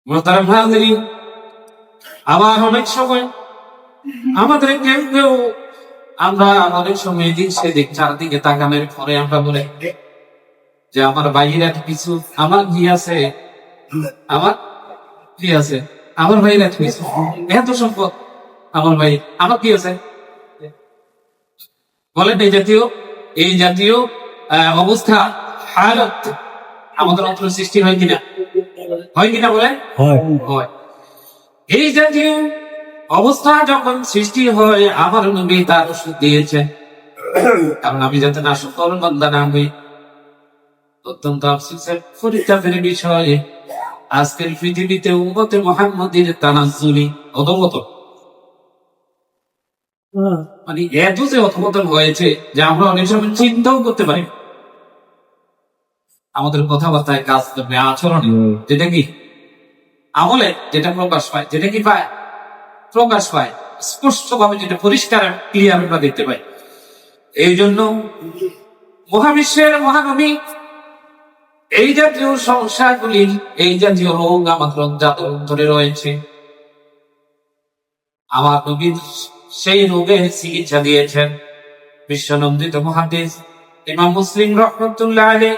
মোহতারাম হাজিরিন, আবার অনেক সময় আমাদের কেউ কেউ আমরা অনেক সময় এদিক সেদিক চারদিকে তাকানোর পরে আমরা বলে যে আমার বাইরে এত কিছু, আমার কি আছে, আমার কি আছে, আমার ভাইয়ের এত কিছু, এত সম্পদ, আমার ভাই আমার কি আছে। বলেন এই জাতীয় অবস্থা, হালত আমাদের অন্তর সৃষ্টি হয় কিনা, হয় কিনা বলেন? হয়। এই জাতীয় অবস্থা যখন সৃষ্টি হয়, আমার নবী তার ওষুধ দিয়েছেন, কারণ আমি যাতে না সকল বান্দা না হই। অত্যন্ত আফসোসের পরিতাপের বিষয়, আজকের পৃথিবীতে উম্মতে মুহাম্মাদের তানাজ্জুলি অধঃপতন, মানে এত যে অধঃপতন হয়েছে যে আমরা অনেক সময় চিন্তাও করতে পারি না। আমাদের কথাবার্তায়, কাজ করবে, আচরণে, যেটা কি আমলে যেটা প্রকাশ পায়, যেটা কি পায় প্রকাশ পায় স্পষ্ট ভাবে, যেটা পরিষ্কার ক্লিয়ার আমরা দেখতে পাই। এই জন্য মহাবিশ্বের মহানবী এই জাতীয় সমস্যাগুলির, এই জাতীয় রোগ আমাদের জাতক ধরে রয়েছে, আমার নবী সেই রোগের চিকিৎসা দিয়েছেন। বিশ্বনন্দিত মুহাদ্দিস ইমাম মুসলিম রাহমাতুল্লাহ আলাইহি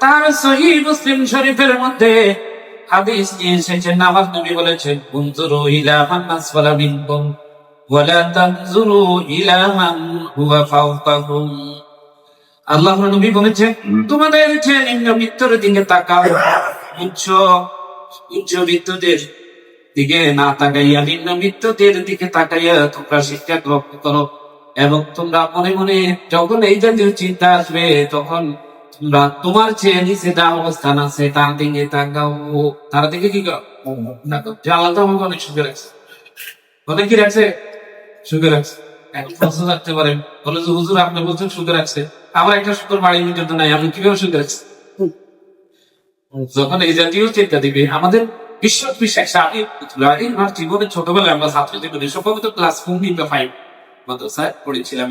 তার সহিহ মুসলিম শরীফের মধ্যে হাদিস নিয়ে এসেছেন। আমার নবী বলেছেন, উনজুরু ইলা মান আসফালা মিনকুম ওয়ালা তানজুরু ইলা মান হুয়া ফাওকাকুম। আল্লাহর নবী বলেছেন, তোমাদের যে নিম্নবিত্তর দিকে তাকাও, উচ্চবিত্তদের দিকে না তাকাইয়া নিম্নবিত্তদের দিকে তাকাইয়া তোমরা শিক্ষা গ্রহণ করো। এবং তোমরা মনে মনে যখন এই জাতীয় চিন্তা আসবে, তখন তোমরা তোমার চেয়ে নিচে যা অবস্থান আছে তার দিকে তাকাও। তার দিকে কি করো? যে আল্লাহ তো আমাকে অনেক সুখে রাখছে। অনেক কি রাখছে? সুখে রাখছে। এখন প্রশ্ন থাকতে পারেন, বলে যে হুজুর আপনি বলছেন সুখে রাখছে, আমার একটা সুখের বাড়ি পর্যন্ত নাই, আমি কিভাবে সুখে রাখছি? যখন এই জাতীয় চিন্তা দিবে আমাদের বিশ্বাস, আমি আমার জীবনে ছোটবেলায় আমরা ছাত্র জীবনে সম্ভবত ক্লাস 4 কিংবা 5 মাদ্রাসায় পড়েছিলাম।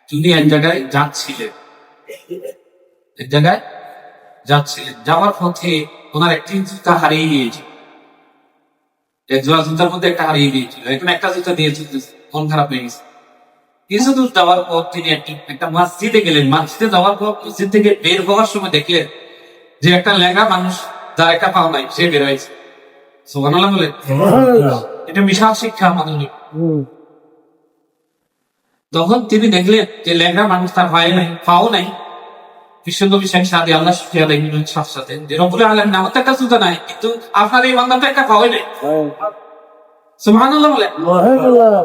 তিনি এক জায়গায় যাচ্ছিলেন, যাওয়ার পথে ওনার একটি জুতা হারিয়ে গিয়েছিল। এক জোড়া জুতার মধ্যে একটা হারিয়ে গিয়েছিল, এখন একটা জুতা দিয়েছিল, মন খারাপ হয়ে গেছে। কিছু দূর যাওয়ার পর তিনি একটা মসজিদে গেলেন। মসজিদে যাওয়ার পর মসজিদ থেকে বের হওয়ার সময় দেখলেন যে একটা লেখা মানুষ, যার একটা পাও নাই, সে বের হয়েছে। সুবহানাল্লাহ বলে, এটা বিশাল শিক্ষা আমাদের। তখন তিনি দেখলেন যে লেখা মানুষ, তার পাও নাই। বিশ্বনবী শেখ সাদি আল্লাহ শুকরিয়া দেখলেন সাথে সাথে যে রব্বুল আলামিন, আমার তো একটা জুতা নাই, কিন্তু আপনার এই বান্দাটা একটা পাও নাই। সুবহানাল্লাহ বলে,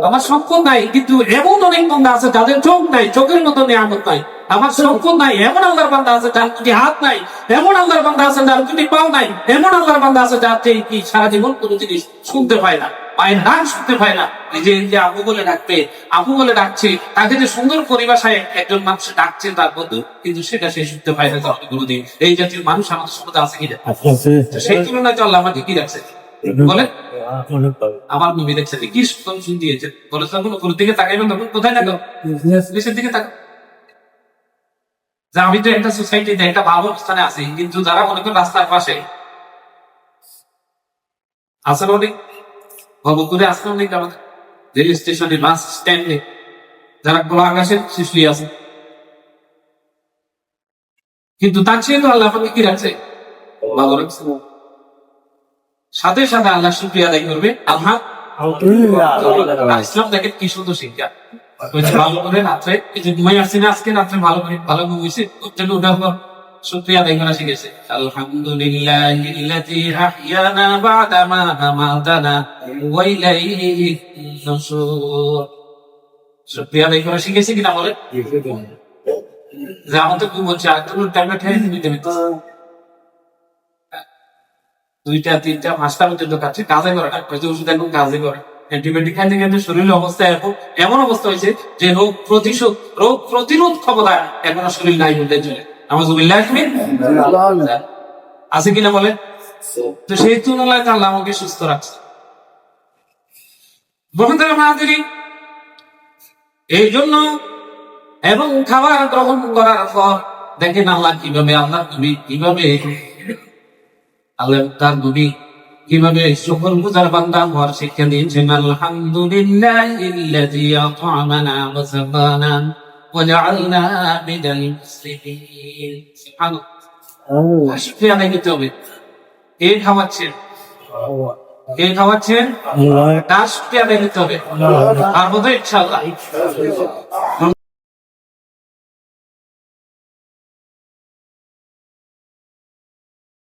আমার সম্পদ নাই, কিন্তু এমন অনেক বান্দা আছে যাদের চোখ নাই, চোখের মতো নিয়ামত নাই। আমার সম্পদ নাই, এমন আল্লাহর বান্দা আছে যার দুটি হাত নাই, এমন আল্লাহর বান্দা আছে যার দুটি পাও নাই, এমন আল্লাহর বান্দা আছে যার কি সারা জীবন কোনো জিনিস শুনতে পায় না, পায়ের নাম শুনতে পায় না। যে আবু বলে ডাকবে, আবু বলে ডাকছে, তাকে যে সুন্দর পরিভাষায় একজন মানুষ ডাকছে তার বন্ধু, কিন্তু সেটা সে শুনতে পায় না কোনোদিন। এই জাতীয় মানুষ আমাদের সমাজে আছে কিনা? সেই তুলনায় তো আল্লাহ আমাকে কি রাখছে বলে, আমার নবী দেখছে কি সুন্দর দিয়েছে। বলে তখন উপর দিকে তাকাইবেন, তখন কোথায় থাকো? নিচের দিকে থাকো। যে আমি তো একটা সোসাইটিতে একটা ভালো অবস্থানে আছি, কিন্তু যারা মনে করেন রাস্তার পাশে আসলে অনেক ভবপুরে আসলে অনেক, আমাদের রেল স্টেশনে, বাস স্ট্যান্ডে যারা খোলা আকাশের শিশুই আছে, কিন্তু তার চেয়ে তো আল্লাহ আমাকে কি রাখছে? ভালো রাখছে। সাথে সাথে আল্লাহ শুকরিয়া আদায় করবে। ইসলাম দেখেন কি সুন্দর শিক্ষা। ভালো করে রাত্রে এই যে ঘুমাই আসছি না, আজকে রাত্রে ভালো করে ভালো ঘুমিয়েছে, ওঠার পর শুকরিয়া আদায় করা শিখেছে। আলহামদুলিল্লাহিল্লাযী আহইয়ানা বা'দা মা আমাতানা ওয়া ইলাইহি নুশুর। শুকরিয়া আদায় করা শিখেছে কিনা বলে? যে আমাদের ঘুম হচ্ছে, একদম ট্যাবলেট খেয়ে নিতে নিতে 2টা 3টা 5টা পর্যন্ত খাচ্ছে, কাজে করে না, ওষুধ একদম কাজে করে। অ্যান্টিবায়োটিক খাইতে খাইতে শরীরের অবস্থা এমন অবস্থা হয়েছে যে রোগ প্রতিরোধ ক্ষমতা এখন শরীর নাই বলতে চলে। আছে কিনা বলে? তো সেই তুলনায় আল্লাহ আমাকে সুস্থ রাখছে। এই জন্য এবং খাবার গ্রহণ করার পর দেখেন আল্লাহ কিভাবে, আল্লাহ নবী কিভাবে, আল্লাহ তার নবী কিভাবে শুকর গুজার বান্দা হওয়ার শিক্ষা দিয়েছেন। আলহামদুলিল্লাহিল্লাযী আত'আমানা ওয়া সাকানা ওয়া জাআলনা মিনাল মুসলিমিন। সুবহানাল্লাহ। শুকরিয়া আদায় করতে হবে। কে খাওয়াচ্ছেন? কে খাওয়াচ্ছেন? তার শুকরিয়া আদায় করতে হবে। আর বোধহয় ইনশাআল্লাহ